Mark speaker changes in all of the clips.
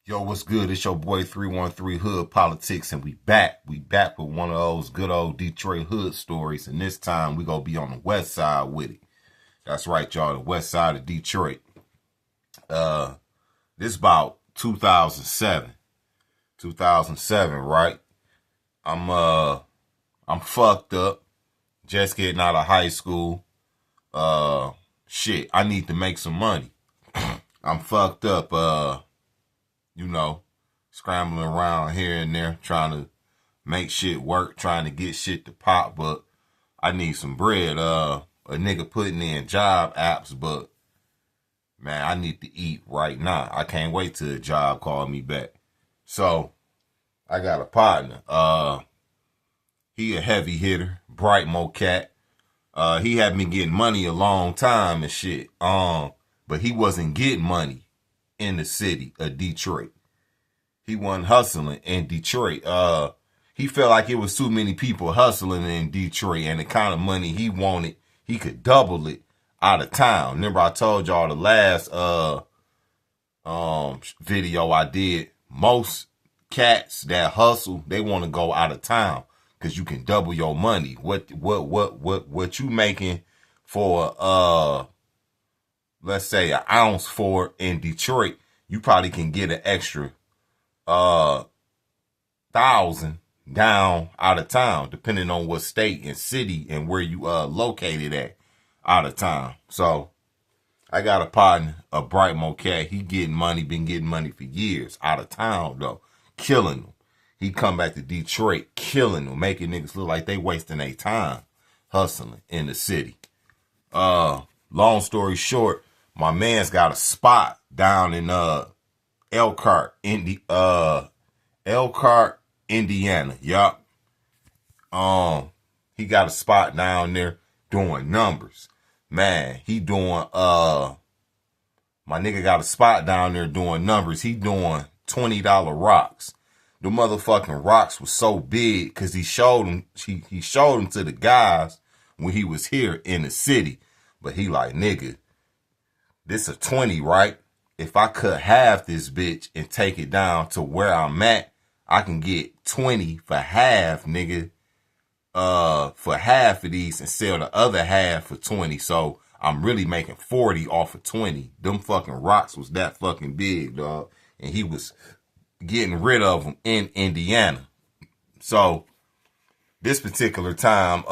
Speaker 1: Yo, what's good? It's your boy 313 Hood Politics, and we back. We back with one of those good old Detroit hood stories, and this time we gonna be on the west side with it. That's right, y'all, the west side of Detroit. This about 2007. 2007, right? I'm fucked up. Just getting out of high school. Shit, I need to make some money. I'm fucked up. Scrambling around here and there, trying to make shit work, trying to get shit to pop, but I need some bread. A nigga putting in job apps, but man, I need to eat right now. I can't wait till a job call me back. So I got a partner. He a heavy hitter, bright cat. He had been getting money a long time and shit. But he wasn't getting money in the city of Detroit. He wasn't hustling in Detroit. He felt like it was too many people hustling in Detroit, and the kind of money he wanted, he could double it out of town. Remember I told y'all the last video I did, most cats that hustle, they want to go out of town because you can double your money. What you making for let's say an ounce for in Detroit, you probably can get an extra 1,000 down out of town, depending on what state and city and where you located at out of town. So I got a partner, a bright cat. He getting money, been getting money for years out of town though, killing them. He come back to Detroit, killing them, making niggas look like they wasting their time hustling in the city. Long story short, my man's got a spot down in Elkhart, Indiana. Yup. He got a spot down there doing numbers. Man, he doing my nigga got a spot down there doing numbers. He doing $20 rocks. The motherfucking rocks was so big because he showed them to the guys when he was here in the city. But he like, nigga, this a 20, right? If I cut half this bitch and take it down to where I'm at, I can get 20 for half, nigga. For half of these and sell the other half for 20. So I'm really making 40 off of 20. Them fucking rocks was that fucking big, dog. And he was getting rid of them in Indiana. So this particular time,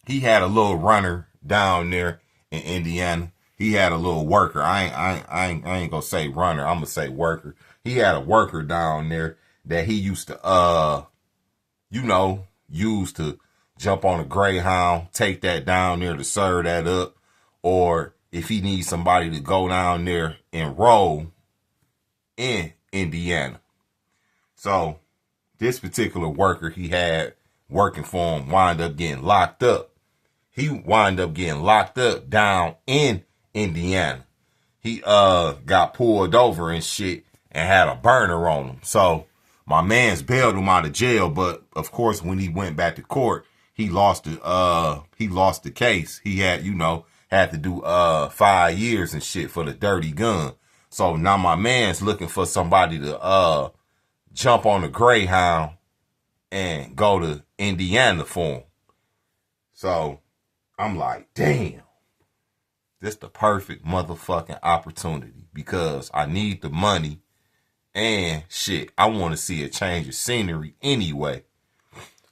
Speaker 1: he had a little runner down there in Indiana. He had a little worker. I ain't gonna say runner. I'm gonna say worker. He had a worker down there that he used to, use to jump on a Greyhound, take that down there to serve that up. Or if he needs somebody to go down there and roll in Indiana. So this particular worker he had working for him wind up getting locked up. He wind up getting locked up down in Indiana. He got pulled over and shit and had a burner on him. So my man's bailed him out of jail, but of course when he went back to court, he lost the case. He had, had to do 5 years and shit for the dirty gun. So now my man's looking for somebody to jump on a Greyhound and go to Indiana for him. So I'm like, damn. This the perfect motherfucking opportunity because I need the money and shit, I want to see a change of scenery anyway.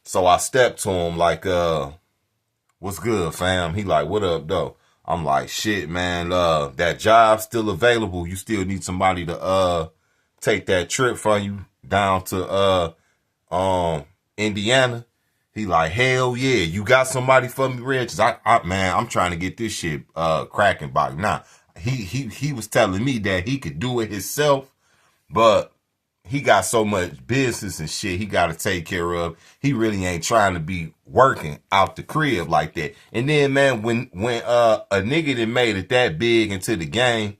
Speaker 1: So I stepped to him like, what's good, fam? He like, what up, though? I'm like, shit, man, that job still available. You still need somebody to take that trip for you down to Indiana. He like, hell yeah, you got somebody for me, Reg? Man, I'm trying to get this shit cracking by now. He was telling me that he could do it himself, but he got so much business and shit he got to take care of. He really ain't trying to be working out the crib like that. And then, man, when a nigga that made it that big into the game,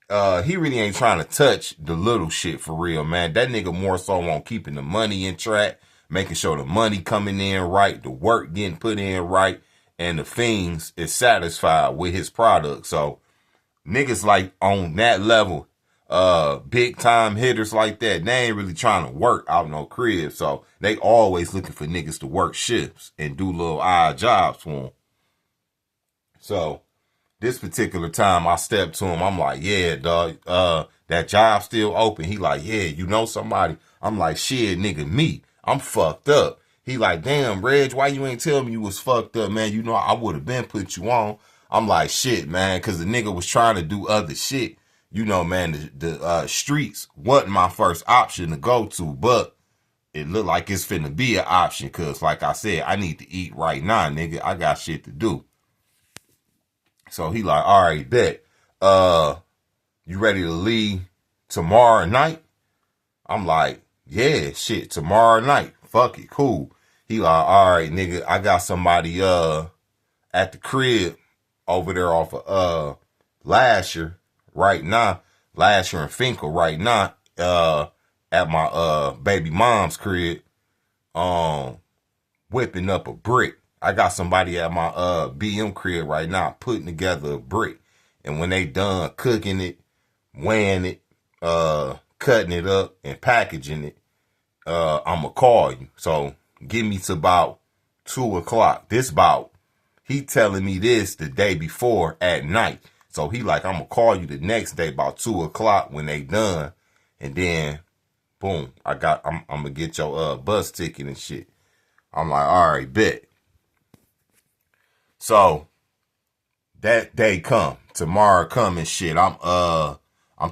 Speaker 1: he really ain't trying to touch the little shit for real, man. That nigga more so on keeping the money in track, making sure the money coming in right, the work getting put in right, and the fiends is satisfied with his product. So niggas like on that level, big time hitters like that, they ain't really trying to work out no crib. So they always looking for niggas to work shifts and do little odd jobs for them. So this particular time I stepped to him, I'm like, yeah, dog, that job still open. He like, yeah, you know somebody? I'm like, shit, nigga, me. I'm fucked up. He like, damn, Reg, why you ain't tell me you was fucked up, man? You know, I would have been put you on. I'm like, shit, man, because the nigga was trying to do other shit. You know, man, the streets wasn't my first option to go to, but it looked like it's finna be an option because, like I said, I need to eat right now, nigga. I got shit to do. So he like, all right, bet. You ready to leave tomorrow night? I'm like, yeah, shit, tomorrow night. Fuck it, cool. He like, all right, nigga, I got somebody at the crib over there off of Lasher right now. Lasher and Finkel right now. At my baby mom's crib, whipping up a brick. I got somebody at my BM crib right now putting together a brick. And when they done cooking it, weighing it, cutting it up and packaging it, I'ma call you. So give me to about 2 o'clock. He telling me this the day before at night. So he like, I'ma call you the next day about 2 o'clock when they done. And then boom, I'm gonna get your bus ticket and shit. I'm like, all right, bet. So that day come, tomorrow come and shit. I'm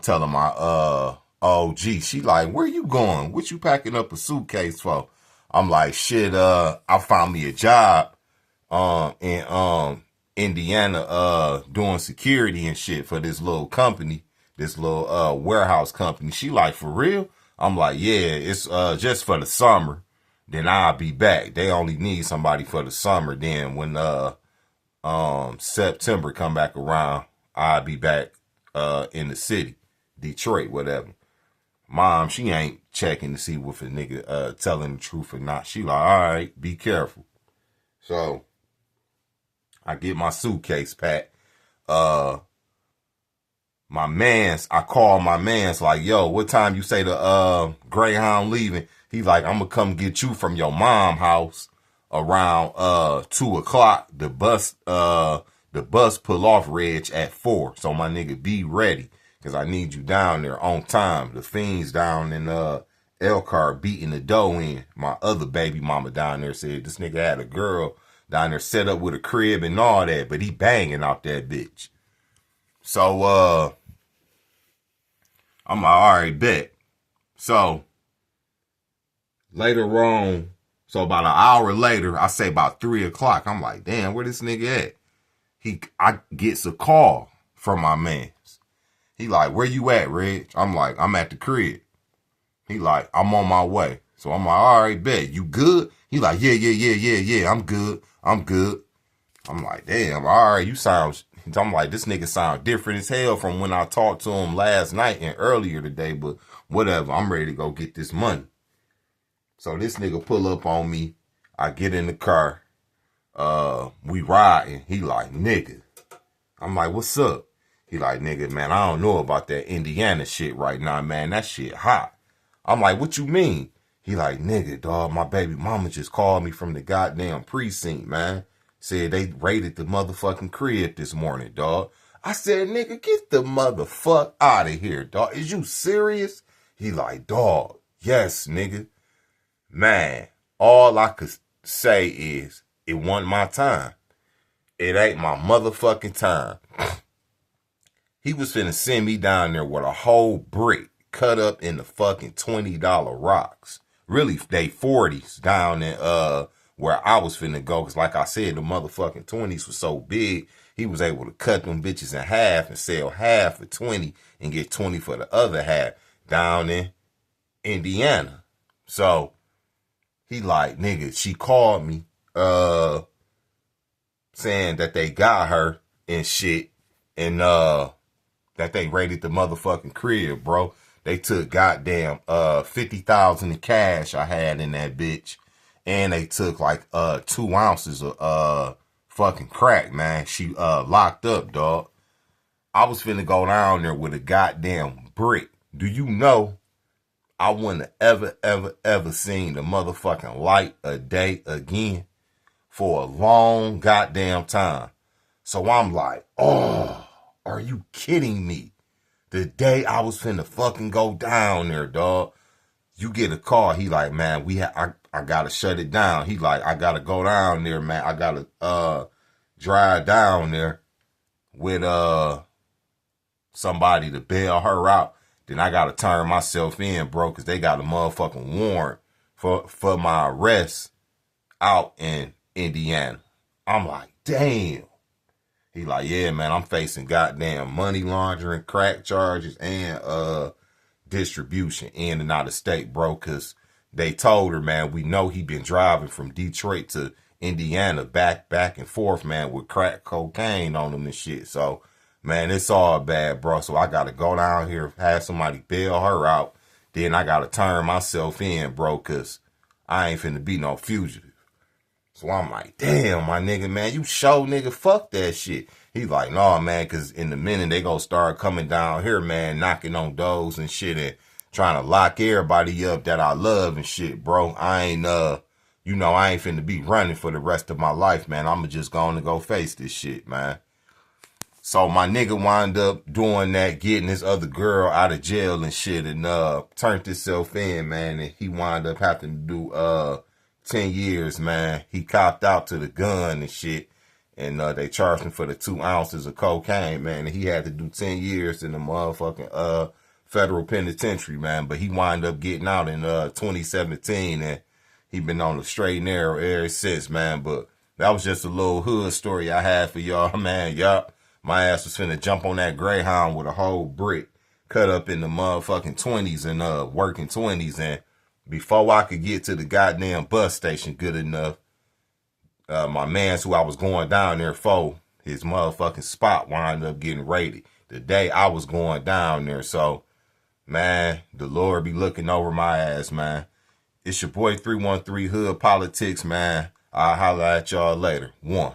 Speaker 1: telling my OG, she like, where you going? What you packing up a suitcase for? I'm like, shit, I found me a job in Indiana doing security and shit for this little company, this little warehouse company. She like, for real? I'm like, yeah, it's just for the summer. Then I'll be back. They only need somebody for the summer. Then when September come back around, I'll be back in the city, Detroit, whatever. Mom, she ain't checking to see if a nigga telling the truth or not. She like, all right, be careful. So I get my suitcase packed. I call my mans like, yo, what time you say the Greyhound leaving? He's like, I'm gonna come get you from your mom house around 2 o'clock. The bus pull off, Reg, at 4. So my nigga, be ready. Cause I need you down there on time. The fiends down in Elkhart beating the dough in. My other baby mama down there said this nigga had a girl down there set up with a crib and all that, but he banging out that bitch. So I'm like, all right, bet. So later on, so about an hour later, I say about 3 o'clock, I'm like, damn, where this nigga at? I gets a call from my man. He like, where you at, Reg? I'm like, I'm at the crib. He like, I'm on my way. So I'm like, all right, bet. You good? He like, yeah, I'm good. I'm like, damn, all right, you sound, I'm like, this nigga sound different as hell from when I talked to him last night and earlier today, but whatever, I'm ready to go get this money. So this nigga pull up on me. I get in the car. We riding. He like, nigga. I'm like, what's up? He like, nigga, man, I don't know about that Indiana shit right now, man. That shit hot. I'm like, what you mean? He like, nigga, dog, my baby mama just called me from the goddamn precinct, man. Said they raided the motherfucking crib this morning, dog. I said, nigga, get the motherfuck out of here, dog. Is you serious? He like, dog, yes, nigga. Man, all I could say is, it wasn't my time. It ain't my motherfucking time. He was finna send me down there with a whole brick cut up in the fucking $20 rocks. Really, they 40s down in where I was finna go. Cause like I said, the motherfucking 20s was so big, he was able to cut them bitches in half and sell half for 20 and get 20 for the other half down in Indiana. So he like, nigga, she called me saying that they got her and shit and that they raided the motherfucking crib, bro. They took goddamn 50,000 in cash I had in that bitch. And they took like 2 ounces of fucking crack, man. She locked up, dog. I was finna go down there with a goddamn brick. Do you know I wouldn't have ever seen the motherfucking light of day again for a long goddamn time. So I'm like, oh, are you kidding me? The day I was finna fucking go down there, dog. You get a call. He like, man, I gotta shut it down. He like, I gotta go down there, man. I gotta drive down there with somebody to bail her out. Then I gotta turn myself in, bro, cause they got a motherfucking warrant for my arrest out in Indiana. I'm like, damn. He like, yeah, man, I'm facing goddamn money laundering, crack charges, and distribution in and out of state, bro, cause they told her, man, we know he been driving from Detroit to Indiana back and forth, man, with crack cocaine on him and shit. So, man, it's all bad, bro. So I gotta go down here, have somebody bail her out. Then I gotta turn myself in, bro, cause I ain't finna be no fugitive. So I'm like, damn, my nigga, man, you show nigga, fuck that shit. He like, nah, man, cause in the minute they gonna start coming down here, man, knocking on doors and shit and trying to lock everybody up that I love and shit, bro. I ain't, I ain't finna be running for the rest of my life, man. I'ma just gonna go face this shit, man. So my nigga wound up doing that, getting this other girl out of jail and shit, and turned himself in, man, and he wound up having to do 10 years, man. He copped out to the gun and shit, and they charged him for the 2 ounces of cocaine, man, and he had to do 10 years in the motherfucking federal penitentiary, man. But he wound up getting out in 2017, and he been on the straight and narrow ever since, man. But that was just a little hood story I had for y'all, man. Yup, my ass was finna jump on that Greyhound with a whole brick cut up in the motherfucking 20s and working 20s, and before I could get to the goddamn bus station good enough, my mans who I was going down there for, his motherfucking spot wound up getting raided the day I was going down there. So, man, the Lord be looking over my ass, man. It's your boy 313 Hood Politics, man. I'll holler at y'all later. 1.